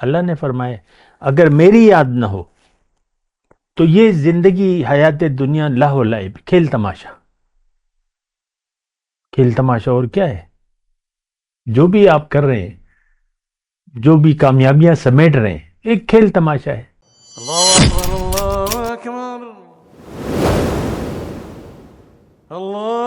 اللہ نے فرمایا اگر میری یاد نہ ہو تو یہ زندگی حیات دنیا لہو و لعب، کھیل تماشا، کھیل تماشا اور کیا ہے؟ جو بھی آپ کر رہے ہیں، جو بھی کامیابیاں سمیٹ رہے ہیں، ایک کھیل تماشا ہے۔ اللہ اکبر اللہ اکبر اللہ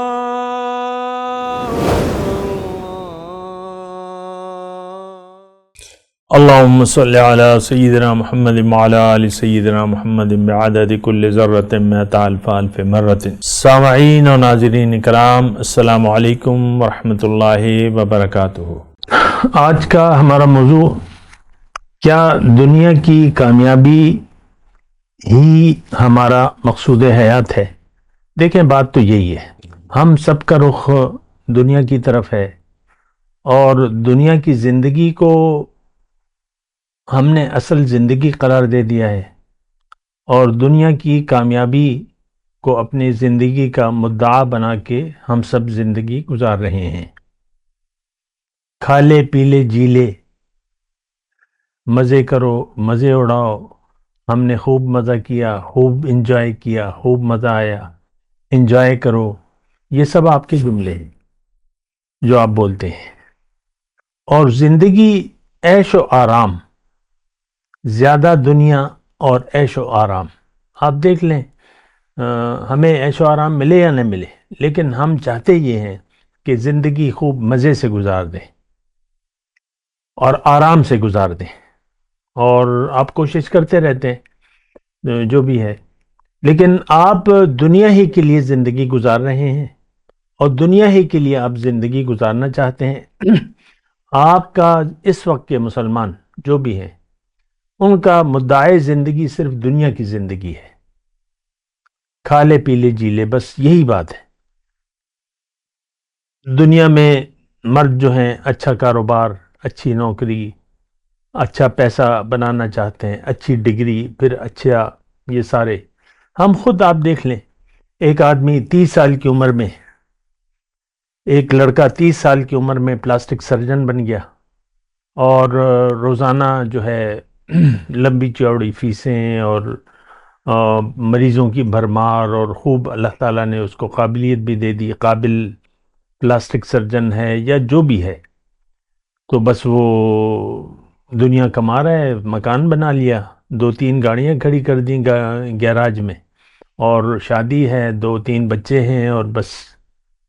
اللہم صلی علی سیدنا محمد وعلی آل سیدنا محمد بعدد کل ذرۃ مئۃ الف الف مرۃ۔ سامعین و ناظرین کرام، السلام علیکم ورحمۃ اللہ وبرکاتہ۔ آج کا ہمارا موضوع، کیا دنیا کی کامیابی ہی ہمارا مقصود حیات ہے؟ دیکھیں، بات تو یہی ہے، ہم سب کا رخ دنیا کی طرف ہے اور دنیا کی زندگی کو ہم نے اصل زندگی قرار دے دیا ہے اور دنیا کی کامیابی کو اپنی زندگی کا مدعا بنا کے ہم سب زندگی گزار رہے ہیں۔ کھا لے پی لے جی لے، مزے کرو مزے اڑاؤ، ہم نے خوب مزہ کیا، خوب انجوائے کیا، خوب مزہ آیا، انجوائے کرو، یہ سب آپ کے جملے ہیں جو آپ بولتے ہیں۔ اور زندگی عیش و آرام، زیادہ دنیا اور عیش و آرام۔ آپ دیکھ لیں، ہمیں عیش و آرام ملے یا نہ ملے، لیکن ہم چاہتے یہ ہیں کہ زندگی خوب مزے سے گزار دیں اور آرام سے گزار دیں، اور آپ کوشش کرتے رہتے ہیں جو بھی ہے، لیکن آپ دنیا ہی کے لیے زندگی گزار رہے ہیں اور دنیا ہی کے لیے آپ زندگی گزارنا چاہتے ہیں۔ آپ کا اس وقت کے مسلمان جو بھی ہیں، ان کا مدعا زندگی صرف دنیا کی زندگی ہے، کھا لے پی لے جی لے، بس یہی بات ہے۔ دنیا میں مرد جو ہیں اچھا کاروبار، اچھی نوکری، اچھا پیسہ بنانا چاہتے ہیں، اچھی ڈگری، پھر اچھا یہ سارے۔ ہم خود آپ دیکھ لیں، ایک آدمی 30 سال کی عمر میں، ایک لڑکا 30 سال کی عمر میں پلاسٹک سرجن بن گیا اور روزانہ جو ہے لمبی چوڑی فیسیں اور مریضوں کی بھرمار، اور خوب اللہ تعالیٰ نے اس کو قابلیت بھی دے دی، قابل پلاسٹک سرجن ہے یا جو بھی ہے، تو بس وہ دنیا کما رہا ہے، مکان بنا لیا، 2-3 گاڑیاں کھڑی کر دیں گیراج میں، اور شادی ہے، 2-3 بچے ہیں، اور بس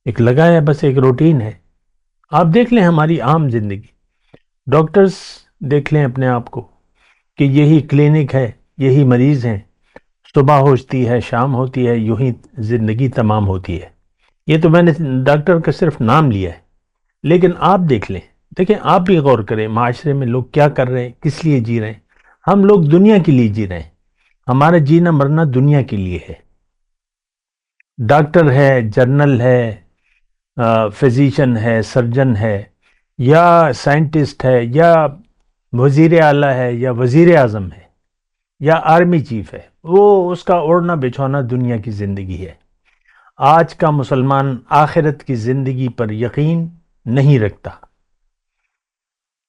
ایک لگا ہے، بس ایک روٹین ہے۔ آپ دیکھ لیں ہماری عام زندگی، ڈاکٹرز دیکھ لیں اپنے آپ کو کہ یہی کلینک ہے، یہی مریض ہیں، صبح ہوتی ہے شام ہوتی ہے، یوں ہی زندگی تمام ہوتی ہے۔ یہ تو میں نے ڈاکٹر کا صرف نام لیا ہے، لیکن آپ دیکھ لیں، دیکھیں آپ بھی غور کریں، معاشرے میں لوگ کیا کر رہے ہیں، کس لیے جی رہے ہیں۔ ہم لوگ دنیا کے لیے جی رہے ہیں، ہمارا جینا مرنا دنیا کے لیے ہے۔ ڈاکٹر ہے، جرنل ہے، فزیشین ہے، سرجن ہے، یا سائنٹسٹ ہے، یا وزیر اعلیٰ ہے، یا وزیر اعظم ہے، یا آرمی چیف ہے، وہ اس کا اوڑھنا بچھونا دنیا کی زندگی ہے۔ آج کا مسلمان آخرت کی زندگی پر یقین نہیں رکھتا،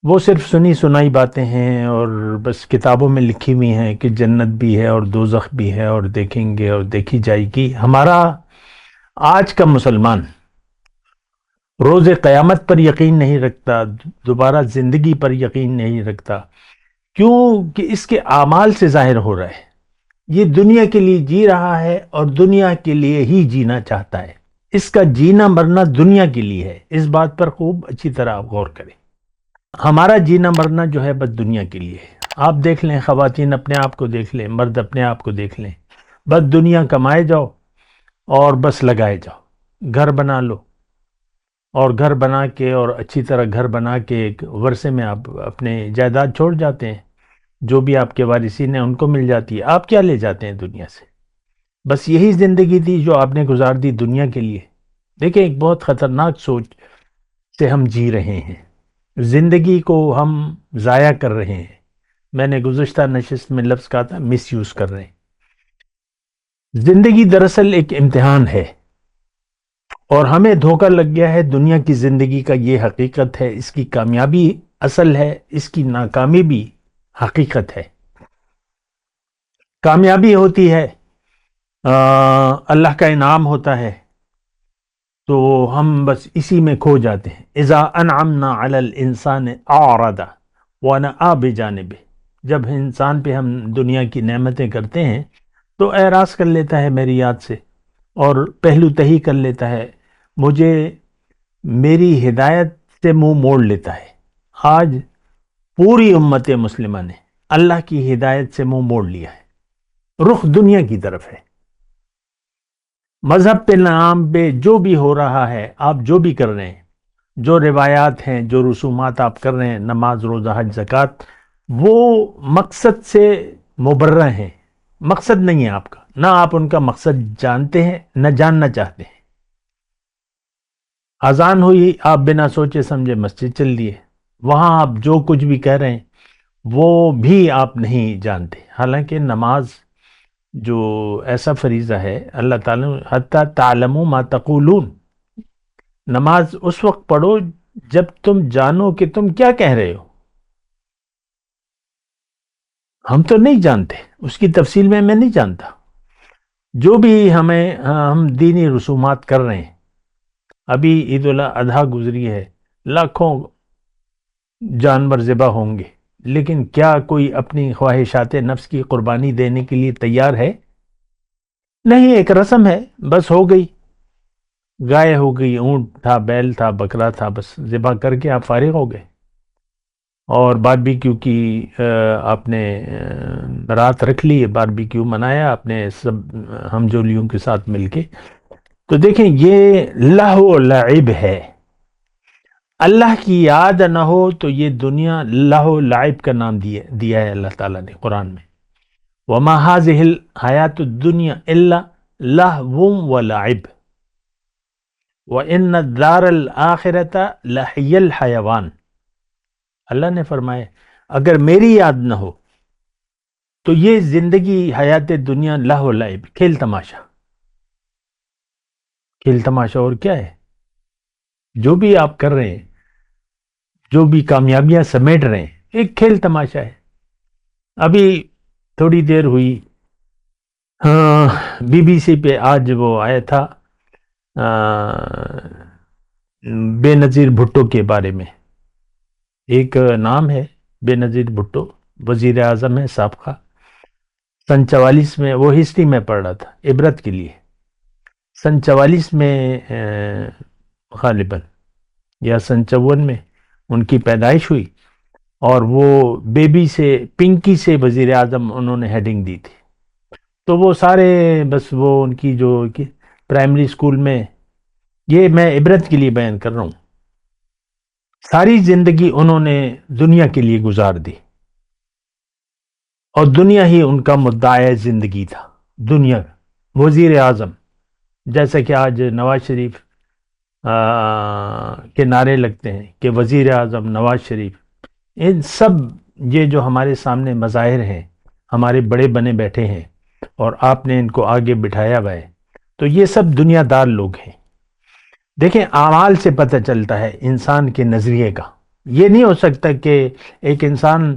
وہ صرف سنی سنائی باتیں ہیں اور بس کتابوں میں لکھی ہوئی ہیں کہ جنت بھی ہے اور دوزخ بھی ہے اور دیکھیں گے اور دیکھی جائے گی۔ ہمارا آج کا مسلمان روز قیامت پر یقین نہیں رکھتا، دوبارہ زندگی پر یقین نہیں رکھتا، کیونکہ اس کے اعمال سے ظاہر ہو رہا ہے یہ دنیا کے لیے جی رہا ہے اور دنیا کے لیے ہی جینا چاہتا ہے۔ اس کا جینا مرنا دنیا کے لیے ہے، اس بات پر خوب اچھی طرح آپ غور کریں۔ ہمارا جینا مرنا جو ہے بس دنیا کے لیے ہے۔ آپ دیکھ لیں، خواتین اپنے آپ کو دیکھ لیں، مرد اپنے آپ کو دیکھ لیں، بس دنیا کمائے جاؤ اور بس لگائے جاؤ، گھر بنا لو، اور گھر بنا کے اور اچھی طرح گھر بنا کے ایک ورثے میں آپ اپنے جائیداد چھوڑ جاتے ہیں، جو بھی آپ کے وارثین ہیں ان کو مل جاتی ہے، آپ کیا لے جاتے ہیں دنیا سے؟ بس یہی زندگی تھی جو آپ نے گزار دی دنیا کے لیے۔ دیکھیں، ایک بہت خطرناک سوچ سے ہم جی رہے ہیں، زندگی کو ہم ضائع کر رہے ہیں۔ میں نے گزشتہ نشست میں لفظ کہا تھا، مس یوز کر رہے ہیں۔ زندگی دراصل ایک امتحان ہے اور ہمیں دھوکہ لگ گیا ہے دنیا کی زندگی کا، یہ حقیقت ہے، اس کی کامیابی اصل ہے، اس کی ناکامی بھی حقیقت ہے. کامیابی ہوتی ہے، اللہ کا انعام ہوتا ہے، تو ہم بس اسی میں کھو جاتے ہیں. اذا انعمنا علی الانسان اعرض ونأى بجانبه، جب انسان پہ ہم دنیا کی نعمتیں کرتے ہیں تو اعراض کر لیتا ہے میری یاد سے، اور پہلو تہی کر لیتا ہے، مجھے میری ہدایت سے منہ موڑ لیتا ہے. آج پوری امت مسلمہ نے اللہ کی ہدایت سے منہ موڑ لیا ہے، رخ دنیا کی طرف ہے. مذہب پہ نام پہ جو بھی ہو رہا ہے، آپ جو بھی کر رہے ہیں، جو روایات ہیں، جو رسومات آپ کر رہے ہیں، نماز، روزہ، حج، زکوٰۃ، وہ مقصد سے مبرہ ہیں. مقصد نہیں ہے آپ کا، نہ آپ ان کا مقصد جانتے ہیں نہ جاننا چاہتے ہیں. اذان ہوئی، آپ بنا سوچے سمجھے مسجد چل دیے، وہاں آپ جو کچھ بھی کہہ رہے ہیں وہ بھی آپ نہیں جانتے. حالانکہ نماز جو ایسا فریضہ ہے، اللہ تعالیٰ حتیٰ تعلموا ما تقولون، نماز اس وقت پڑھو جب تم جانو کہ تم کیا کہہ رہے ہو. ہم تو نہیں جانتے، اس کی تفصیل میں نہیں جانتا. جو بھی ہم دینی رسومات کر رہے ہیں، ابھی عید الاضحیٰ گزری ہے، لاکھوں جانور ذبح ہوں گے، لیکن کیا کوئی اپنی خواہشات نفس کی قربانی دینے کے لیے تیار ہے؟ نہیں. ایک رسم ہے، بس ہو گئی، گائے ہو گئی، اونٹ تھا، بیل تھا، بکرا تھا، بس ذبح کر کے آپ فارغ ہو گئے. اور باربیکیو کی آپ نے رات رکھ لی، باربیکیو منایا اپنے سب ہم جولیوں کے ساتھ مل کے. تو دیکھیں، یہ لہو و لعب ہے. اللہ کی یاد نہ ہو تو یہ دنیا لہو لعب کا نام دیا ہے اللہ تعالیٰ نے قرآن میں. وَمَا هَذِهِ الْحَيَاةُ الدُّنْيَا إِلَّا لَهْوٌ وَلَعِبٌ وَإِنَّ الدَّارَ الْآخِرَةَ لَهِيَ الْحَيَوَانُ. اللہ نے فرمایا اگر میری یاد نہ ہو تو یہ زندگی، حیات دنیا لہو لعب، کھیل تماشا. کھیل تماشا اور کیا ہے؟ جو بھی آپ کر رہے ہیں، جو بھی کامیابیاں سمیٹ رہے ہیں، ایک کھیل تماشا ہے. ابھی تھوڑی دیر ہوئی، بی بی سی پہ آج وہ آیا تھا بے نظیر بھٹو کے بارے میں. ایک نام ہے بے نظیر بھٹو، وزیر اعظم ہے سابقہ. سن 44 میں، وہ ہسٹری میں پڑھ رہا تھا عبرت کے لیے، سن 44 میں غالباً یا سن 54 میں ان کی پیدائش ہوئی، اور وہ بیبی سے، پنکی سے وزیر اعظم انہوں نے ہیڈنگ دی تھی. تو وہ سارے بس وہ ان کی جو پرائمری اسکول میں، یہ میں عبرت کے لیے بیان کر رہا ہوں، ساری زندگی انہوں نے دنیا کے لیے گزار دی، اور دنیا ہی ان کا مدعا زندگی تھا. دنیا، وزیر اعظم، جیسا کہ آج نواز شریف کے نعرے لگتے ہیں کہ وزیر اعظم نواز شریف. ان سب یہ جو ہمارے سامنے مظاہر ہیں، ہمارے بڑے بنے بیٹھے ہیں اور آپ نے ان کو آگے بٹھایا ہوا ہے، تو یہ سب دنیا دار لوگ ہیں. دیکھیں، اعمال سے پتہ چلتا ہے انسان کے نظریے کا. یہ نہیں ہو سکتا کہ ایک انسان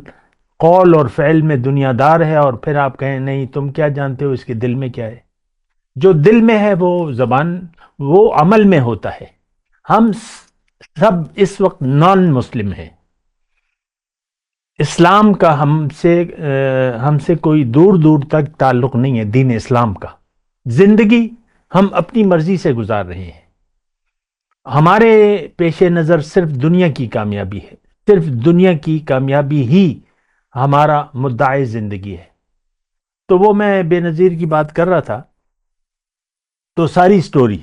قول اور فعل میں دنیا دار ہے اور پھر آپ کہیں نہیں تم کیا جانتے ہو اس کے دل میں کیا ہے. جو دل میں ہے وہ زبان، وہ عمل میں ہوتا ہے. ہم سب اس وقت نان مسلم ہیں. اسلام کا ہم سے کوئی دور دور تک تعلق نہیں ہے. دین اسلام کا زندگی ہم اپنی مرضی سے گزار رہے ہیں. ہمارے پیش نظر صرف دنیا کی کامیابی ہے، صرف دنیا کی کامیابی ہی ہمارا مدعا زندگی ہے. تو وہ میں بے نظیر کی بات کر رہا تھا، تو ساری سٹوری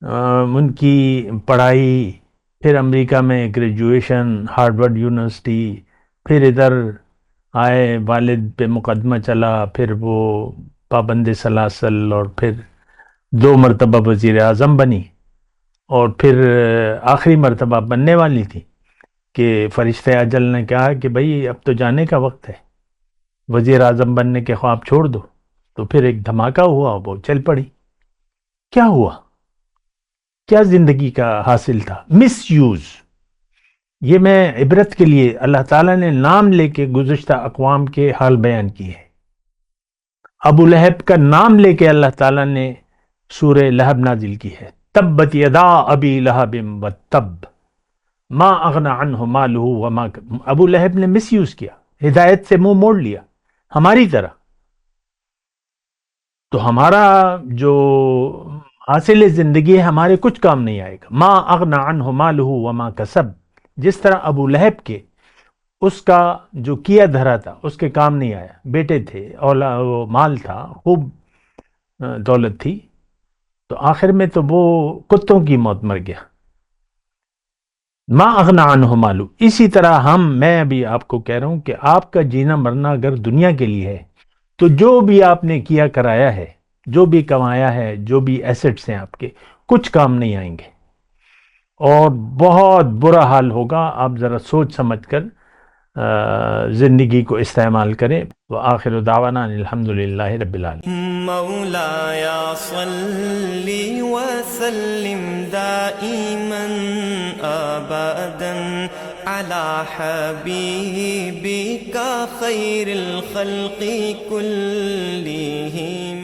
ان کی پڑھائی، پھر امریکہ میں گریجویشن، ہارورڈ یونیورسٹی، پھر ادھر آئے، والد پہ مقدمہ چلا، پھر وہ پابند سلاسل، اور پھر 2 مرتبہ وزیر اعظم بنی، اور پھر آخری مرتبہ بننے والی تھی کہ فرشتہ اجل نے کہا کہ بھائی اب تو جانے کا وقت ہے، وزیر اعظم بننے کے خواب چھوڑ دو. تو پھر ایک دھماکہ ہوا، وہ چل پڑی. کیا ہوا؟ کیا زندگی کا حاصل تھا؟ مس یوز. یہ میں عبرت کے لیے اللہ تعالیٰ نے نام لے کے گزشتہ اقوام کے حال بیان کی ہے. ابو لہب کا نام لے کے اللہ تعالیٰ نے سورہ لہب نازل کی ہے. تبت یدا ابی لہب وتب ما اغنى عنہ مالہ وما. ابو لہب نے مس یوز کیا، ہدایت سے منہ موڑ لیا ہماری طرح. تو ہمارا جو حاصل زندگی ہے ہمارے کچھ کام نہیں آئے گا. ما اغنى عنہ مالہ وما کسب. جس طرح ابو لہب کے اس کا جو کیا دھرا تھا اس کے کام نہیں آیا. بیٹے تھے، وہ مال تھا، خوب دولت تھی، تو آخر میں تو وہ کتوں کی موت مر گیا. ما اغنى عنہ مالو. اسی طرح میں ابھی آپ کو کہہ رہا ہوں کہ آپ کا جینا مرنا اگر دنیا کے لیے ہے تو جو بھی آپ نے کیا کرایا ہے، جو بھی کمایا ہے، جو بھی ایسٹس ہیں آپ کے، کچھ کام نہیں آئیں گے اور بہت برا حال ہوگا. آپ ذرا سوچ سمجھ کر زندگی کو استعمال کریں. وآخر دعوانا الحمدللہ رب العالمین. مولاي صل وسلم دائما ابدا على حبيبك خير الخلق كلهم.